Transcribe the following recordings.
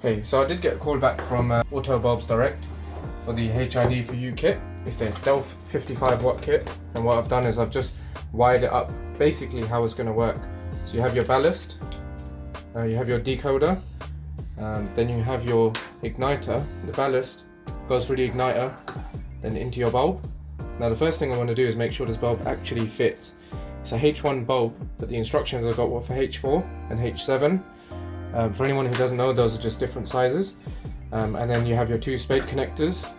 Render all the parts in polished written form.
Okay, so I did get a call back from Auto Bulbs Direct for the HID for You kit. It's their Stealth 55 watt kit, and what I've done is I've just wired it up basically how it's going to work. So you have your ballast, you have your decoder, then you have your igniter. The ballast goes through the igniter, then into your bulb. Now the first thing I want to do is make sure this bulb actually fits. It's a H1 bulb, but the instructions I've got were for H4 and H7. For anyone who doesn't know, those are just different sizes. And then you have your two spade connectors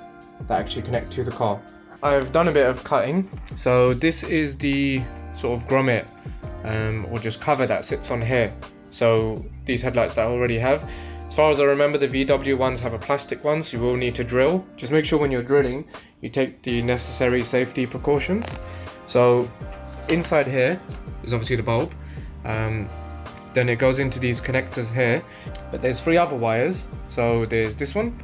that actually connect to the car. I've done a bit of cutting. So this is the sort of grommet or just cover that sits on here. So these headlights that I already have. As far as I remember, the VW ones have a plastic one, so you will need to drill. Just make sure when you're drilling, you take the necessary safety precautions. So inside here is obviously the bulb. Then it goes into these connectors here, but there's three other wires. So there's this one,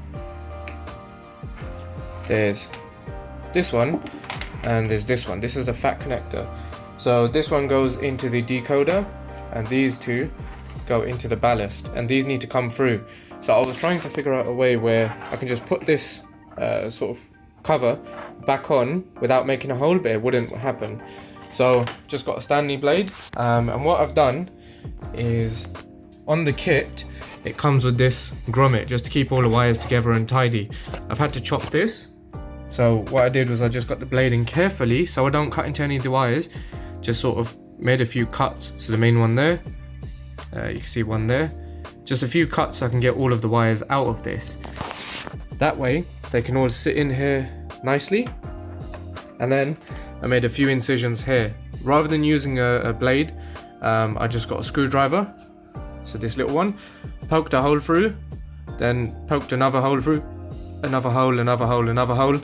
there's this one, and there's this one. This is the fat connector. So this one goes into the decoder, and these two go into the ballast, and these need to come through. So I was trying to figure out a way where I can just put this sort of cover back on without making a hole, but it wouldn't happen. So just got a Stanley blade, and what I've done is on the kit it comes with this grommet just to keep all the wires together and tidy. I've had to chop this, so what I did was I just got the blade in carefully so I don't cut into any of the wires, just sort of made a few cuts. So the main one there, you can see one there, just a few cuts so I can get all of the wires out of this. That way they can all sit in here nicely. And then I made a few incisions here. Rather than using a blade, I just got a screwdriver, so this little one, poked a hole through, then poked another hole through, another hole, another hole, another hole.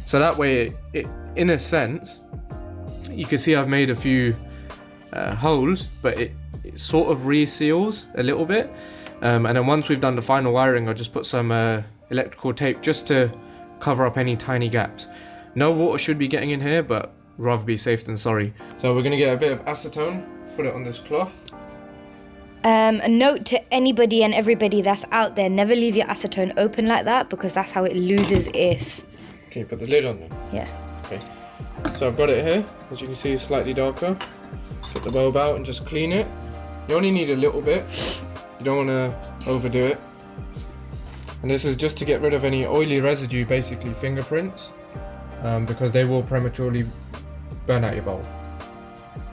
So that way, it in a sense, you can see I've made a few holes, but it sort of reseals a little bit. And then once we've done the final wiring, I'll just put some electrical tape just to cover up any tiny gaps. No water should be getting in here, but rather be safe than sorry. So we're going to get a bit of acetone, put it on this cloth. A note to anybody and everybody that's out there, never leave your acetone open like that, because that's how it loses its... Can you put the lid on then? Yeah. Okay. So I've got it here, as you can see it's slightly darker. Get the bulb out and just clean it. You only need a little bit, you don't want to overdo it. And this is just to get rid of any oily residue, basically fingerprints, because they will prematurely burn out your bulb.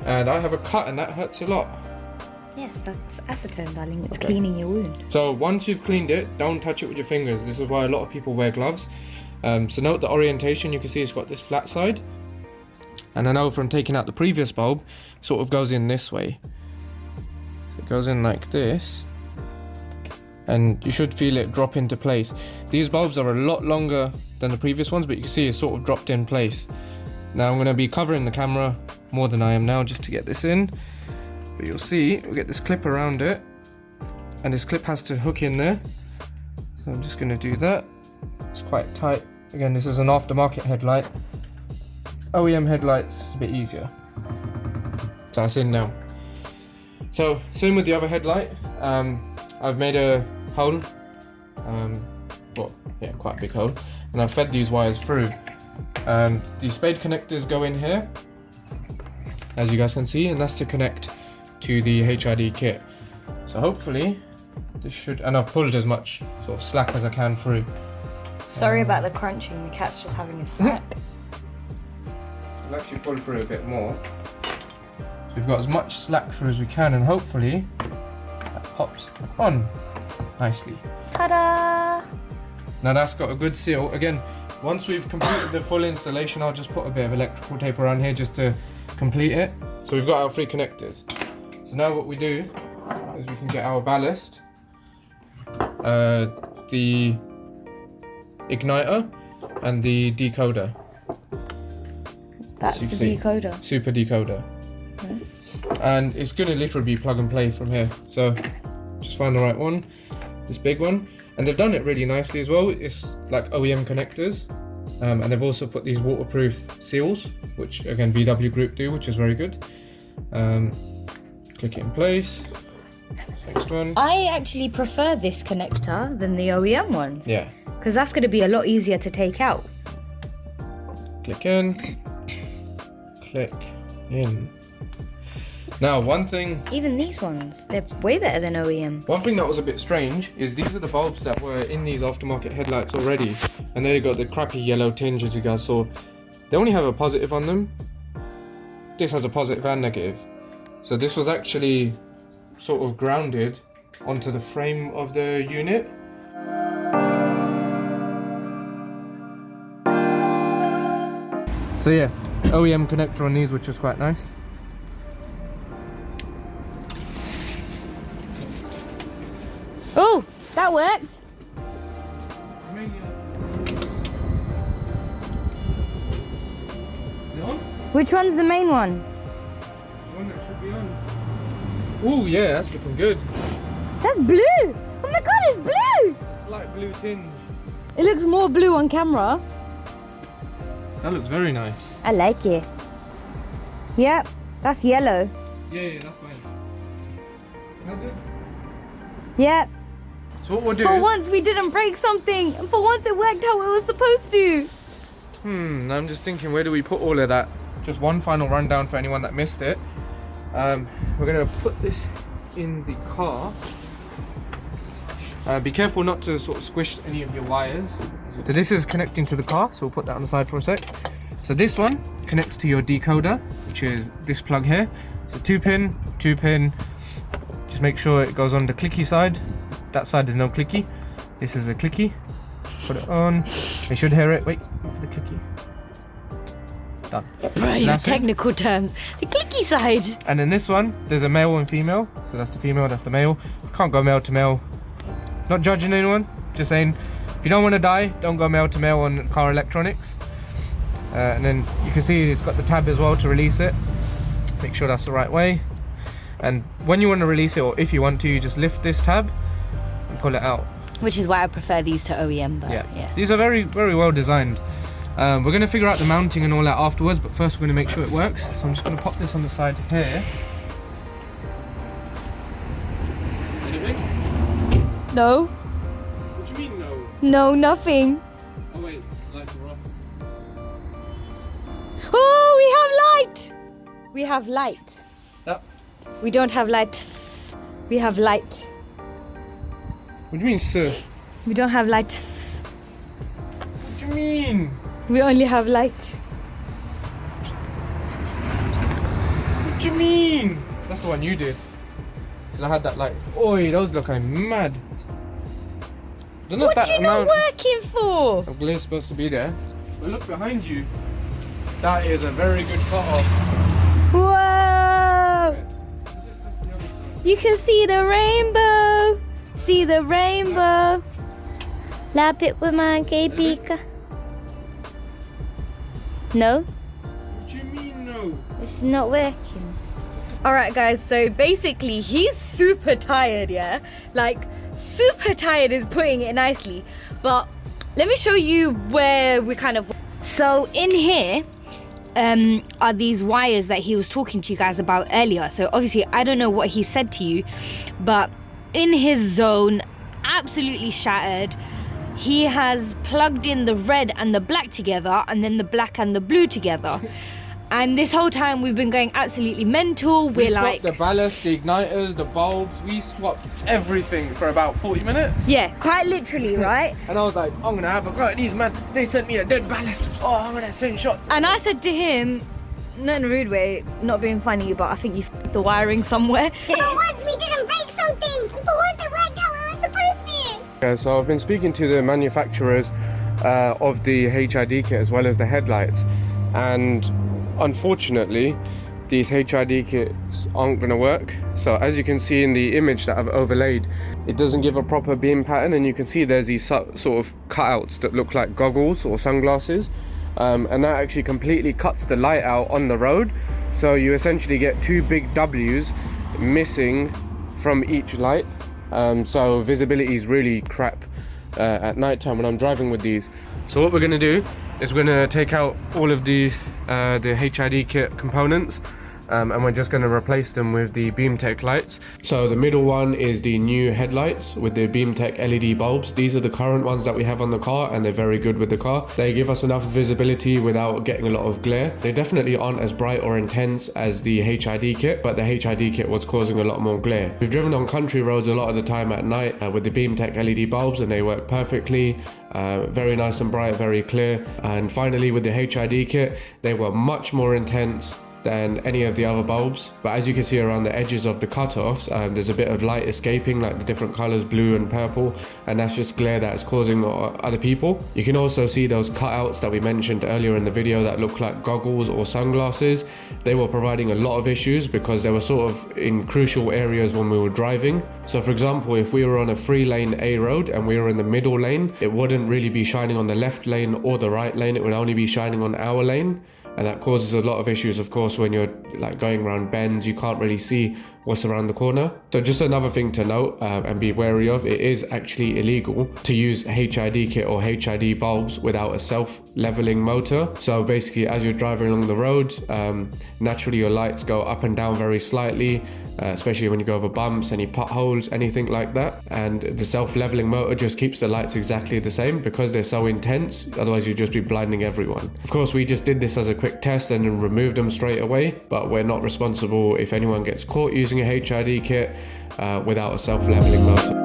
And I have a cut and that hurts a lot. Yes, that's acetone, darling. It's cleaning your wound. So once you've cleaned it, don't touch it with your fingers. This is why a lot of people wear gloves. So note the orientation. You can see it's got this flat side. And I know from taking out the previous bulb, it sort of goes in this way. So it goes in like this. And you should feel it drop into place. These bulbs are a lot longer than the previous ones, but you can see it's sort of dropped in place. Now I'm going to be covering the camera more than I am now just to get this in. But you'll see, we'll get this clip around it. And this clip has to hook in there. So I'm just going to do that. It's quite tight. Again, this is an aftermarket headlight. OEM headlights, a bit easier. So that's in now. So, same with the other headlight. I've made a hole. Well, yeah, quite a big hole. And I've fed these wires through. The spade connectors go in here, as you guys can see, and that's to connect to the HID kit. So hopefully this should, and I've pulled as much sort of slack as I can through. Sorry about the crunching, the cat's just having a snack. We'll actually pull through a bit more. So we've got as much slack through as we can, and hopefully that pops on nicely. Ta-da! Now that's got a good seal. Again, once we've completed the full installation, I'll just put a bit of electrical tape around here just to complete it. So we've got our three connectors. So now what we do is we can get our ballast, the igniter, and the decoder. That's the decoder. Super decoder. Okay. And it's going to literally be plug and play from here. So just find the right one, this big one. And they've done it really nicely as well. It's like OEM connectors. And they've also put these waterproof seals, which again VW Group do, which is very good. Click it in place. Next one. I actually prefer this connector than the OEM ones. Yeah. Because that's going to be a lot easier to take out. Click in. Click in. Now, one thing... Even these ones, they're way better than OEM. One thing that was a bit strange is these are the bulbs that were in these aftermarket headlights already. And they got the crappy yellow tinge, as you guys saw. They only have a positive on them. This has a positive and negative. So this was actually sort of grounded onto the frame of the unit. So yeah, OEM connector on these, which is quite nice. Oh, that worked. Which one's the main one? One that should be on. Oh yeah, that's looking good. That's blue. Oh my god, it's blue. A slight blue tinge. It looks more blue on camera. That looks very nice. I like it. Yep, that's yellow. Yeah, that's fine. How's it? Yep. So what we'll do... For once we didn't break something. And for once it worked how it was supposed to. I'm just thinking, where do we put all of that? Just one final rundown for anyone that missed it. We're going to put this in the car. Be careful not to sort of squish any of your wires. So this is connecting to the car, so we'll put that on the side for a sec. So this one connects to your decoder, which is this plug here. It's a 2-pin, 2-pin. Just make sure it goes on the clicky side. That side is no clicky. This is a clicky. Put it on. You should hear it. Wait for the clicky. Done. Brilliant technical terms. The clicky side. And then this one, there's a male and female. So that's the female, that's the male. Can't go male to male. Not judging anyone, just saying, if you don't want to die, don't go male to male on car electronics. And then you can see it's got the tab as well to release it. Make sure that's the right way. And when you want to release it, or if you want to, you just lift this tab and pull it out. Which is why I prefer these to OEM, but yeah. These are very, very well designed. We're going to figure out the mounting and all that afterwards, but first we're going to make sure it works. So I'm just going to pop this on the side here. No. What do you mean no? No, nothing. Oh wait, lights are off. Oh, we have light. We have light. That. We don't have light. We have light. What do you mean, sir? We don't have light. What do you mean? We only have light. What do you mean? That's the one you did. Because I had that light. Oi, those look like mad. What you not working for? Of glare supposed to be there. But look behind you. That is a very good cut off. Whoa! You can see the rainbow. See the rainbow. Lap it with my gay pika. No? What do you mean no? It's not working. Alright guys, so basically he's super tired, yeah? Like, super tired is putting it nicely. But let me show you where we kind of... So in here are these wires that he was talking to you guys about earlier. So obviously I don't know what he said to you, but in his zone, absolutely shattered. He has plugged in the red and the black together and then the black and the blue together. And this whole time we've been going absolutely mental. We swapped the ballast, the igniters, the bulbs. We swapped everything for about 40 minutes. Yeah, quite literally, right? And I was like, I'm gonna have a go at these, man. They sent me a dead ballast. Oh, I'm gonna send shots. And I said to him, not in a rude way, not being funny, but I think you f***ed the wiring somewhere. For once we didn't break something. For once it worked out where it was supposed to. Yeah, so I've been speaking to the manufacturers of the HID kit as well as the headlights, and unfortunately these HID kits aren't going to work. So as you can see in the image that I've overlaid, it doesn't give a proper beam pattern, and you can see there's these sort of cutouts that look like goggles or sunglasses, and that actually completely cuts the light out on the road. So you essentially get two big W's missing from each light. So visibility is really crap at night time when I'm driving with these. So what we're going to do is we're going to take out all of the HID kit components, and we're just going to replace them with the Beamtech lights. So the middle one is the new headlights with the Beamtech LED bulbs. These are the current ones that we have on the car, and they're very good with the car. They give us enough visibility without getting a lot of glare. They definitely aren't as bright or intense as the HID kit, but the HID kit was causing a lot more glare. We've driven on country roads a lot of the time at night with the Beamtech LED bulbs, and they work perfectly. Very nice and bright, very clear. And finally, with the HID kit, they were much more intense than any of the other bulbs, but as you can see around the edges of the cutoffs, there's a bit of light escaping, like the different colors, blue and purple, and that's just glare that is causing other people. You can also see those cutouts that we mentioned earlier in the video that look like goggles or sunglasses. They were providing a lot of issues because they were sort of in crucial areas when we were driving. So for example, if we were on a 3-lane A road and we were in the middle lane, it wouldn't really be shining on the left lane or the right lane, it would only be shining on our lane. And that causes a lot of issues, of course, when you're like going around bends, you can't really see what's around the corner. So just another thing to note and be wary of, it is actually illegal to use HID kit or HID bulbs without a self-leveling motor. So basically, as you're driving along the road, naturally your lights go up and down very slightly, especially when you go over bumps, any potholes, anything like that. And the self-leveling motor just keeps the lights exactly the same because they're so intense, otherwise you'd just be blinding everyone. Of course, we just did this as a quick test and then removed them straight away, but we're not responsible if anyone gets caught using a HID kit without a self-leveling motor.